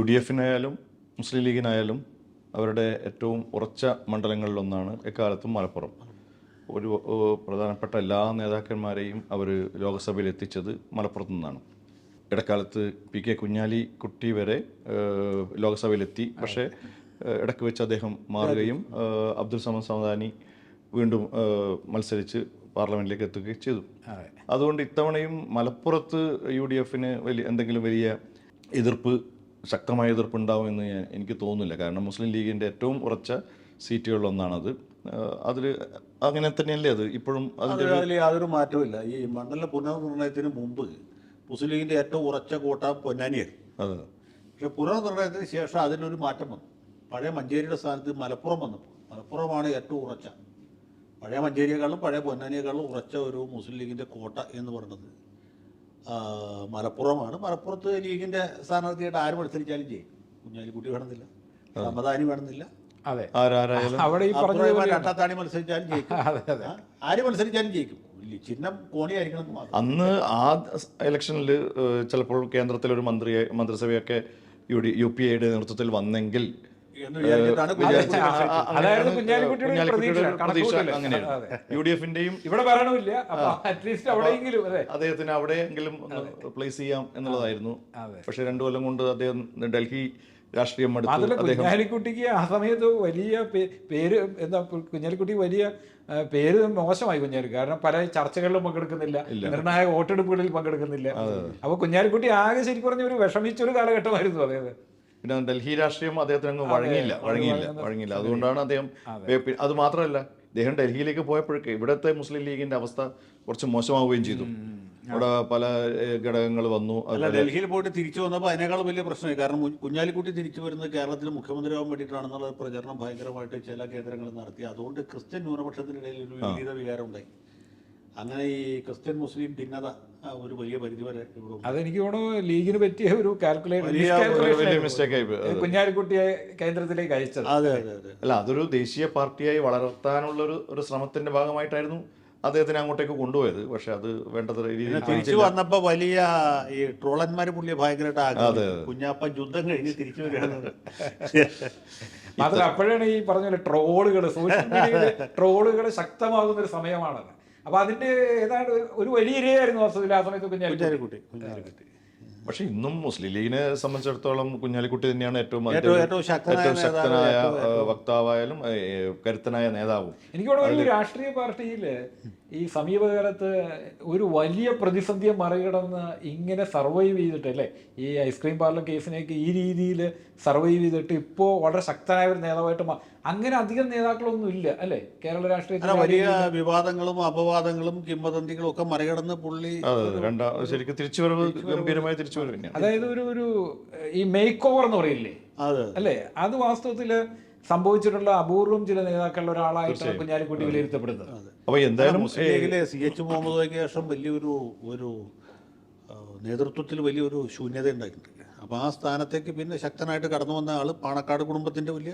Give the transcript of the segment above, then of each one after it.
UDF-നായാലും മുസ്ലിം ലീഗിനായാലും അവരുടെ ഏറ്റവും ഉറച്ച മണ്ഡലങ്ങളിലൊന്നാണ് എക്കാലത്തും മലപ്പുറം. ഒരു പ്രധാനപ്പെട്ട എല്ലാ നേതാക്കന്മാരെയും അവർ ലോക്സഭയിൽ എത്തിച്ചത് മലപ്പുറത്തു നിന്നാണ്. ഇടക്കാലത്ത് PK കുഞ്ഞാലിക്കുട്ടി വരെ ലോക്സഭയിലെത്തി. പക്ഷേ ഇടയ്ക്ക് വെച്ച് അദ്ദേഹം മാറുകയും അബ്ദുൽ സമദ് സമദാനി വീണ്ടും മത്സരിച്ച് പാർലമെൻറ്റിലേക്ക് എത്തുകയും ചെയ്തു. അതുകൊണ്ട് ഇത്തവണയും മലപ്പുറത്ത് UDF-ന് എന്തെങ്കിലും വലിയ ശക്തമായ എതിർപ്പ് ഉണ്ടാവുമെന്ന് എനിക്ക് തോന്നുന്നില്ല. കാരണം മുസ്ലിം ലീഗിൻ്റെ ഏറ്റവും ഉറച്ച സീറ്റുകളിലൊന്നാണത്. അതിൽ അങ്ങനെ തന്നെയല്ലേ അത് ഇപ്പോഴും? അതിൽ യാതൊരു മാറ്റവുമില്ല. ഈ മണ്ഡല പുനർനിർണയത്തിന് മുമ്പ് മുസ്ലിം ലീഗിൻ്റെ ഏറ്റവും ഉറച്ച കോട്ട പൊന്നാനിയായിരുന്നു. അതെ. പക്ഷെ പുനർനിർണയത്തിന് ശേഷം അതിനൊരു മാറ്റം വന്നു. പഴയ മഞ്ചേരിയുടെ സ്ഥാനത്ത് മലപ്പുറം വന്നപ്പോൾ മലപ്പുറമാണ് ഏറ്റവും ഉറച്ച, പഴയ മഞ്ചേരിയേക്കാളും പഴയ പൊന്നാനിയേക്കാളും ഉറച്ച ഒരു മുസ്ലിം ലീഗിൻ്റെ കോട്ട എന്ന് പറയുന്നത് മലപ്പുറമാണ്. മലപ്പുറത്ത് ലീഗിൻ്റെ സ്ഥാനാർത്ഥിയായിട്ട് ആര് മത്സരിച്ചാലും ചെയ്യും. കുഞ്ഞാലിക്കുട്ടി വേണമെന്നില്ല, സമദാനി വേണമെന്നില്ല, രണ്ടാത്താണി മത്സരിച്ചാലും ജയിക്കും, ആര് മത്സരിച്ചാലും ജയിക്കും. ചിഹ്നം കോണിയായിരിക്കണം. അന്ന് ആ ഇലക്ഷനിൽ ചിലപ്പോൾ കേന്ദ്രത്തിലൊരു മന്ത്രിസഭയൊക്കെ UPA-യുടെ നേതൃത്വത്തിൽ വന്നെങ്കിൽ UDF-ന്റെയും ഇവിടെ ഭരണമില്ല, അദ്ദേഹത്തിന് അവിടെയെങ്കിലും പ്ലേസ് ചെയ്യാം എന്നുള്ളതായിരുന്നു. പക്ഷെ 2 കൊല്ലം കൊണ്ട് അദ്ദേഹം ഡൽഹി രാഷ്ട്രീയം കുഞ്ഞാലിക്കുട്ടിക്ക് ആ സമയത്ത് വലിയ പേര് കുഞ്ഞാലിക്കുട്ടി വലിയ പേര് മോശമായി കുഞ്ഞാലിക്കുട്ടി. കാരണം പല ചർച്ചകളിലും പങ്കെടുക്കുന്നില്ല, നിർണായക വോട്ടെടുപ്പുകളിൽ പങ്കെടുക്കുന്നില്ല. അപ്പൊ കുഞ്ഞാലിക്കുട്ടി ആകെ ശരിക്കും പറഞ്ഞ ഒരു വിഷമിച്ചൊരു കാലഘട്ടമായിരുന്നു അതായത്. പിന്നെ ഡൽഹി രാഷ്ട്രീയം അദ്ദേഹത്തിന് വഴങ്ങിയില്ല. അതുകൊണ്ടാണ് അദ്ദേഹം. അത് മാത്രമല്ല, അദ്ദേഹം ഡൽഹിയിലേക്ക് പോയപ്പോഴേക്ക് ഇവിടുത്തെ മുസ്ലിം ലീഗിന്റെ അവസ്ഥ കുറച്ച് മോശമാവുകയും ചെയ്തു. അവിടെ പല ഘടകങ്ങൾ വന്നു. ഡൽഹിയിൽ പോയിട്ട് തിരിച്ചു വന്നപ്പോൾ അതിനേക്കാൾ വലിയ പ്രശ്നമായി. കാരണം കുഞ്ഞാലിക്കുട്ടി തിരിച്ചു വരുന്നത് കേരളത്തിൽ മുഖ്യമന്ത്രിയാവാൻ വേണ്ടിയിട്ടാണെന്നുള്ള പ്രചരണം ഭയങ്കരമായിട്ട് ചില കേന്ദ്രങ്ങളിൽ നടത്തി. അതുകൊണ്ട് ക്രിസ്ത്യൻ ന്യൂനപക്ഷത്തിനിടയിൽ ഒരു വിപരീത വികാരം ഉണ്ടായി. അങ്ങനെ ഈ ക്രിസ്ത്യൻ മുസ്ലിം ഭിന്നത ഒരു വലിയ പരിധിവരെ അതെനിക്ക് തോന്നുന്നു ലീഗിന് പറ്റിയ ഒരു കുഞ്ഞാലിക്കുട്ടിയെ കേന്ദ്രത്തിലേക്ക് അയച്ചത്. അല്ല, അതൊരു ദേശീയ പാർട്ടിയായി വളർത്താനുള്ള ഒരു ശ്രമത്തിന്റെ ഭാഗമായിട്ടായിരുന്നു അദ്ദേഹത്തിന് അങ്ങോട്ടേക്ക് കൊണ്ടുപോയത്. പക്ഷെ അത് വേണ്ടത് തിരിച്ചു വന്നപ്പോ വലിയ ഈ ട്രോളന്മാര് പുള്ളിയെ ഭയങ്കരമായിട്ട് കുഞ്ഞാപ്പ യുദ്ധം കഴിഞ്ഞ് തിരിച്ചു വരികയാണ്. മാത്രമല്ല അപ്പോഴാണ് ഈ പറഞ്ഞ ട്രോളുകൾ, സോഷ്യൽ മീഡിയയിലെ ട്രോളുകൾ ശക്തമാകുന്ന ഒരു സമയമാണത്. അപ്പൊ അതിന്റെ ഏതാണ്ട് ഒരു വലിയ ഇരയായിരുന്നു വാസ്തവത്തിൽ ആ സമയത്ത് കുഞ്ഞാലിക്കുട്ടി. പക്ഷെ ഇന്നും മുസ്ലിം ലീഗിനെ സംബന്ധിച്ചിടത്തോളം കുഞ്ഞാലിക്കുട്ടി തന്നെയാണ് ഏറ്റവും ശക്തനായ വക്താവായാലും കരുത്തനായ നേതാവും. എനിക്ക് തോന്നുന്നു രാഷ്ട്രീയ പാർട്ടിയിൽ ഈ സമീപകാലത്ത് ഒരു വലിയ പ്രതിസന്ധിയെ മറികടന്ന് ഇങ്ങനെ സർവൈവ് ചെയ്തിട്ട് അല്ലേ, ഈ ഐസ്ക്രീം പാർലർ കേസിനെയൊക്കെ ഈ രീതിയിൽ സർവൈവ് ചെയ്തിട്ട് ഇപ്പോൾ വളരെ ശക്തനായ ഒരു നേതാവായിട്ട് അങ്ങനെ അധികം നേതാക്കളൊന്നും ഇല്ല അല്ലേ കേരള രാഷ്ട്രീയത്തിൽ. വലിയ വിവാദങ്ങളും അപവാദങ്ങളും കിംവദന്തികളും ഒക്കെ മറികടന്ന് പുള്ളി ശരിക്കും തിരിച്ചുവരവ്, ഗംഭീരമായ തിരിച്ചുവരവ് തന്നെയാണ്. അതായത് ഒരു ഈ മേക്ക് ഓവർ എന്ന് പറയില്ലേ അല്ലേ, അത് വാസ്തവത്തിൽ സംഭവിച്ചിട്ടുള്ള അപൂർവം ചില നേതാക്കളുടെ ഒരാളായിട്ടാണ് കുഞ്ഞാലിക്കുട്ടി വിലയിരുത്തപ്പെടുന്നത്. അപ്പൊ എന്തായാലും CH മുഹമ്മദ് ശേഷം വലിയൊരു നേതൃത്വത്തിൽ വലിയൊരു ശൂന്യത ഉണ്ടായിട്ടുണ്ട്. അപ്പോൾ ആ സ്ഥാനത്തേക്ക് പിന്നെ ശക്തനായിട്ട് കടന്നു വന്ന ആൾ പാണക്കാട് കുടുംബത്തിൻ്റെ വലിയ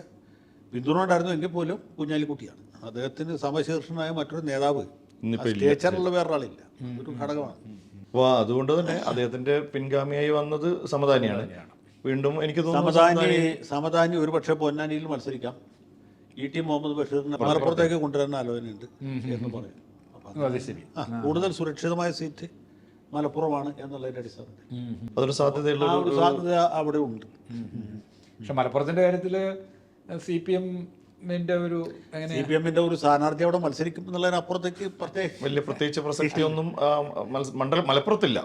പിന്തുണ ഉണ്ടായിരുന്നു എങ്കിൽ പോലും കുഞ്ഞാലിക്കുട്ടിയാണ്. അദ്ദേഹത്തിന് സമശീർഷനായ മറ്റൊരു നേതാവ് സ്റ്റേച്ചറിലുള്ള വേറൊരാളില്ല, ഒരു ഘടകമാണ്. അപ്പോൾ അതുകൊണ്ട് തന്നെ അദ്ദേഹത്തിന്റെ പിൻഗാമിയായി വന്നത് സമദാനിയാണ്. വീണ്ടും എനിക്ക് സമദാനി ഒരു പക്ഷേ പൊന്നാനിയിൽ മത്സരിക്കാം. ET മുഹമ്മദ് ബഷീറിനെ മലപ്പുറത്തേക്ക് കൊണ്ടുവരാൻ ആലോചനയുണ്ട് എന്ന് പറയും. കൂടുതൽ സുരക്ഷിതമായ സീറ്റ് മലപ്പുറമാണ് എന്നുള്ളതിന്റെ അടിസ്ഥാനത്തിൽ അതൊരു സാധ്യത അവിടെ ഉണ്ട്. പക്ഷെ മലപ്പുറത്തിന്റെ കാര്യത്തില് CPM-ന്റെ ഒരു സ്ഥാനാർത്ഥി അവിടെ മത്സരിക്കും എന്നുള്ളതിനപ്പുറത്തേക്ക് പ്രത്യേകിച്ച് പ്രസക്തിയൊന്നും മലപ്പുറത്തില്ല.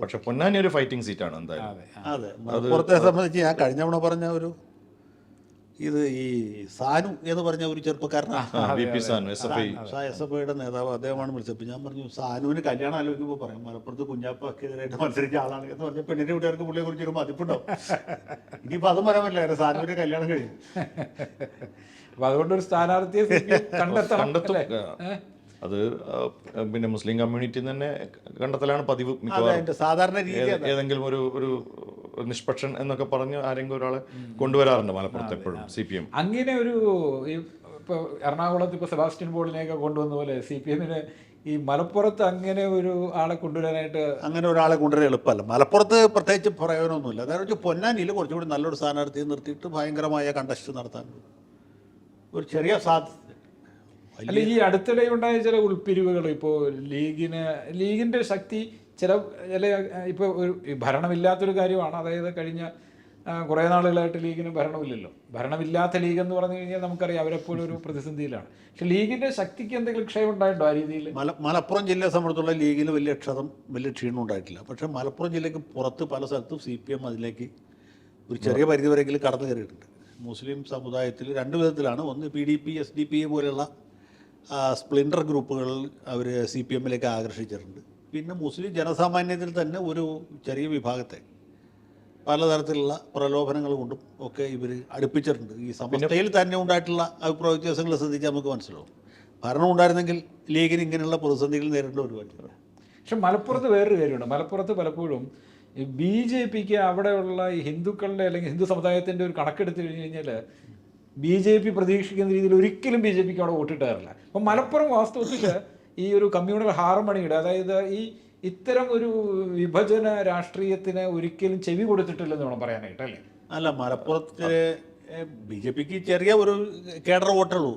പക്ഷെ പൊന്നാനി ഒരു ഫൈറ്റിംഗ് സീറ്റാണ് എന്തായാലും. അതെ, മലപ്പുറത്തെ സംബന്ധിച്ച് ഞാൻ കഴിഞ്ഞ തവണ പറഞ്ഞ ഈ സാനു എന്ന് പറഞ്ഞ ഒരു ചെറുപ്പക്കാരനാണ്, SFIയുടെ നേതാവ്, അദ്ദേഹമാണ് വിളിച്ചത്. ഞാൻ പറഞ്ഞു സാനുവിന് കല്യാണം ആലോചിക്കുമ്പോൾ പറയാം മലപ്പുറത്ത് കുഞ്ഞാപ്പക്കെതിരായിട്ട് മത്സരിച്ച ആളാണ് എന്ന് പറഞ്ഞ പെണ്ണിന്റെ വീട്ടുകാർക്ക് പുള്ളിയെ കുറിച്ച് ഒരു മതിപ്പുണ്ടാവും. ഇനിയിപ്പോൾ അതും പറയാൻ പറ്റില്ല, സാനുവിന്റെ കല്യാണം കഴിയും. അപ്പൊ അതുകൊണ്ടൊരു സ്ഥാനാർത്ഥിയെ കണ്ടെത്തും. അത് പിന്നെ മുസ്ലിം കമ്മ്യൂണിറ്റി തന്നെ കണ്ടെത്തലാണ് പതിവ്. സാധാരണ രീതി ഏതെങ്കിലും ഒരു നിഷ്പക്ഷൻ എന്നൊക്കെ പറഞ്ഞ് ആരെങ്കിലും ഒരാളെ കൊണ്ടുവരാറുണ്ട് മലപ്പുറത്ത് എപ്പോഴും CPM. അങ്ങനെ ഒരു ഇപ്പോൾ എറണാകുളത്ത് ഇപ്പോൾ സെബാസ്റ്റ്യൻ പോളിനെയൊക്കെ കൊണ്ടുവന്ന പോലെ CPM-ന് ഈ മലപ്പുറത്ത് അങ്ങനെ ഒരു ആളെ കൊണ്ടുവരാനായിട്ട് അങ്ങനെ ഒരാളെ കൊണ്ടുവരാൻ എളുപ്പമല്ല. മലപ്പുറത്ത് പ്രത്യേകിച്ച് പ്രയോജനമൊന്നുമില്ല. അതായത് പൊന്നാനിയിൽ കുറച്ചുകൂടി നല്ലൊരു സ്ഥാനാർത്ഥിയെ നിർത്തിയിട്ട് ഭയങ്കരമായ കണ്ടസ്റ്റ് നടത്താൻ ഒരു ചെറിയ അല്ല, ഈ അടുത്തിടെ ഉണ്ടായ ചില ഉൾപ്പിരിവുകൾ ഇപ്പോൾ ലീഗിൻ്റെ ശക്തി ചില ഇപ്പോൾ ഒരു ഭരണമില്ലാത്തൊരു കാര്യമാണ്. അതായത് കഴിഞ്ഞ കുറേ നാളുകളായിട്ട് ലീഗിന് ഭരണമില്ലല്ലോ. ഭരണമില്ലാത്ത ലീഗ് എന്ന് പറഞ്ഞു കഴിഞ്ഞാൽ നമുക്കറിയാം അവരെപ്പോഴും ഒരു പ്രതിസന്ധിയിലാണ്. പക്ഷെ ലീഗിൻ്റെ ശക്തിക്ക് എന്തെങ്കിലും ക്ഷയം ഉണ്ടായിട്ടുണ്ടോ ആ രീതിയിൽ? മലപ്പുറം ജില്ലയെ സംബന്ധിച്ചുള്ള ലീഗിന് വലിയ ക്ഷീണം ഉണ്ടായിട്ടില്ല. പക്ഷേ മലപ്പുറം ജില്ലയ്ക്ക് പുറത്ത് പല സ്ഥലത്തും CPM അതിലേക്ക് ഒരു ചെറിയ പരിധി വരെയെങ്കിലും കടന്നു കയറിയിട്ടുണ്ട്. മുസ്ലിം സമുദായത്തിൽ രണ്ട് വിധത്തിലാണ്. ഒന്ന് PDP SDP പോലെയുള്ള സ്പ്ലിൻഡർ ഗ്രൂപ്പുകൾ അവർ CPMലേക്ക് ആകർഷിച്ചിട്ടുണ്ട്. പിന്നെ മുസ്ലിം ജനസാമാന്യത്തിൽ തന്നെ ഒരു ചെറിയ വിഭാഗത്തെ പലതരത്തിലുള്ള പ്രലോഭനങ്ങൾ കൊണ്ടും ഒക്കെ ഇവർ അടുപ്പിച്ചിട്ടുണ്ട്. ഈ സമസ്തയിൽ തന്നെ ഉണ്ടായിട്ടുള്ള അഭിപ്രായ വ്യത്യാസങ്ങൾ ശ്രദ്ധിച്ചാൽ നമുക്ക് മനസ്സിലാവും. ഭരണം ഉണ്ടായിരുന്നെങ്കിൽ ലീഗിന് ഇങ്ങനെയുള്ള പ്രതിസന്ധികൾ നേരിടേണ്ട ഒരു പറ്റില്ല. പക്ഷെ മലപ്പുറത്ത് വേറൊരു കാര്യമുണ്ട്. മലപ്പുറത്ത് പലപ്പോഴും BJPക്ക് അവിടെയുള്ള ഈ ഹിന്ദുക്കളുടെ അല്ലെങ്കിൽ ഹിന്ദു സമുദായത്തിൻ്റെ ഒരു കണക്കെടുത്ത് കഴിഞ്ഞ് കഴിഞ്ഞാൽ BJP പ്രതീക്ഷിക്കുന്ന രീതിയിൽ ഒരിക്കലും BJPക്ക് അവിടെ വോട്ടിട്ടാറില്ല. അപ്പം മലപ്പുറം വാസ്തവത്തിൽ ഈ ഒരു കമ്മ്യൂണൽ ഹാർമണിയുടെ, അതായത് ഈ ഇത്തരം ഒരു വിഭജന രാഷ്ട്രീയത്തിന് ഒരിക്കലും ചെവി കൊടുത്തിട്ടില്ലെന്ന് വേണം പറയാനായിട്ട്, അല്ലേ? അല്ല, മലപ്പുറത്ത് BJPക്ക് ചെറിയ ഒരു കേഡർ വോട്ടുള്ളൂ.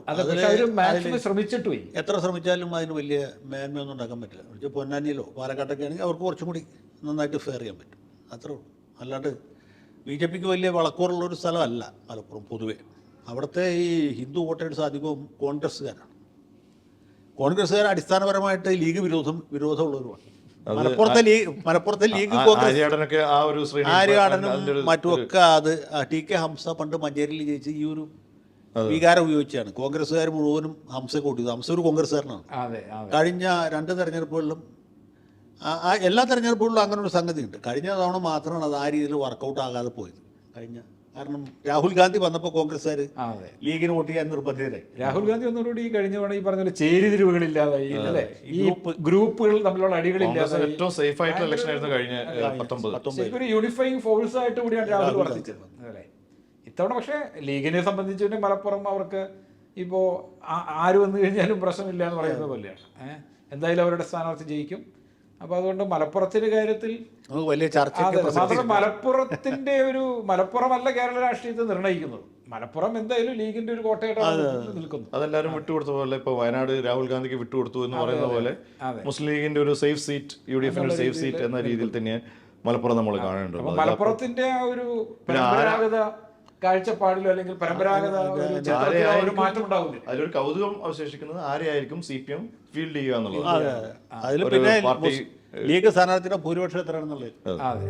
ശ്രമിച്ചിട്ട് പോയി. എത്ര ശ്രമിച്ചാലും അതിന് വലിയ മേന്മയൊന്നും ഉണ്ടാക്കാൻ പറ്റില്ല. പക്ഷേ പൊന്നാനിയിലോ പാലക്കാട്ടൊക്കെ ആണെങ്കിൽ അവർക്ക് കുറച്ചും കൂടി നന്നായിട്ട് ഫെയർ ചെയ്യാൻ പറ്റും. അത്രേ ഉള്ളൂ. അല്ലാണ്ട് BJPക്ക് വലിയ വളക്കൂറുള്ളൊരു സ്ഥലമല്ല മലപ്പുറം പൊതുവെ. അവിടുത്തെ ഈ ഹിന്ദു വോട്ടേഴ്സ് അധികവും കോൺഗ്രസ്സുകാരാണ്. കോൺഗ്രസ്സുകാർ അടിസ്ഥാനപരമായിട്ട് ലീഗ് വിരോധമുള്ളവരുമാണ്. മലപ്പുറത്തെ ലീഗ് ആര്യാടനും മറ്റുമൊക്കെ അത് TK ഹംസ പണ്ട് മഞ്ചേരിയിൽ ജയിച്ച് ഈ ഒരു വികാരം ഉപയോഗിച്ചാണ് കോൺഗ്രസ്സുകാർ മുഴുവനും ഹംസയെ കൂട്ടിയത്. ഹംസ ഒരു കോൺഗ്രസ്സുകാരനാണ്. കഴിഞ്ഞ 2 തെരഞ്ഞെടുപ്പുകളിലും എല്ലാ തെരഞ്ഞെടുപ്പുകളിലും അങ്ങനെ ഒരു സംഗതിയുണ്ട്. കഴിഞ്ഞ തവണ മാത്രമാണ് അത് ആ രീതിയിൽ വർക്കൗട്ട് ആകാതെ പോയത്. കാരണം രാഹുൽ ഗാന്ധി വന്നപ്പോൾ കോൺഗ്രസ്സുകാർ ലീഗിന് വോട്ട് ചെയ്യാൻ നിർബന്ധിതരായി. രാഹുൽ ഗാന്ധി വന്നതോടുകൂടി ഈ കഴിഞ്ഞ തവണ ഈ പറഞ്ഞ ചേരിതിരിവുകളില്ലാതായി, ഈ ഗ്രൂപ്പുകൾ തമ്മിലുള്ള അടികളില്ലാതായി. ഏറ്റവും സേഫ് ആയിട്ടുള്ള ഇലക്ഷൻ ആയിരുന്നു കഴിഞ്ഞ 19. ഒരു യൂണിഫൈങ് ഫോഴ്സ് ആയിട്ട് കൂടിയാണ് രാഹുൽ വർദ്ധിച്ചത്, അല്ലേ? ഇത്തവണ പക്ഷേ ലീഗിനെ സംബന്ധിച്ച് മലപ്പുറം അവർക്ക് ഇപ്പോൾ ആര് വന്നു കഴിഞ്ഞാലും പ്രശ്നമില്ല എന്ന് പറയുന്നത് പോലെയാണ്. എന്തായാലും അവരുടെ സ്ഥാനാർത്ഥി ജയിക്കും. അപ്പോൾ അതുകൊണ്ട് മലപ്പുറത്തിന്റെ കാര്യത്തിൽ വലിയ ചർച്ച. മാത്രം മലപ്പുറത്തിന്റെ മലപ്പുറമല്ല കേരള രാഷ്ട്രീയത്തെ നിർണ്ണയിക്കുന്നത്. മലപ്പുറം എന്തായാലും ലീഗിന്റെ ഒരു കോട്ടയായിട്ടാണ് നിൽക്കുന്നു. അതെല്ലാവരും വിട്ടുകൊടുത്ത പോലെ ഇപ്പൊ വയനാട് രാഹുൽ ഗാന്ധിക്ക് വിട്ടുകൊടുത്തു എന്ന് പറയുന്ന പോലെ മുസ്ലിം ലീഗിന്റെ ഒരു സേഫ് സീറ്റ്, UDFന്റെ സേഫ് സീറ്റ് എന്ന രീതിയിൽ തന്നെ മലപ്പുറം നമ്മൾ കാണേണ്ടത്. മലപ്പുറത്തിന്റെ ആ ഒരു പരമ്പരാഗത കാഴ്ചപ്പാടിലോ അല്ലെങ്കിൽ പരമ്പരാഗത ഒരു മാറ്റം ഉണ്ടാവില്ല. അതിലൊരു കൗതുകം അവശേഷിക്കുന്നത് ആരെയായിരിക്കും CPM ഫീൽഡ് ചെയ്യുക എന്നുള്ളത്. അതിൽ പിന്നെ ലീഗ് സ്ഥാനാർത്ഥിയുടെ ഭൂരിപക്ഷം എത്രയാണെന്നുള്ളത്. അതെ.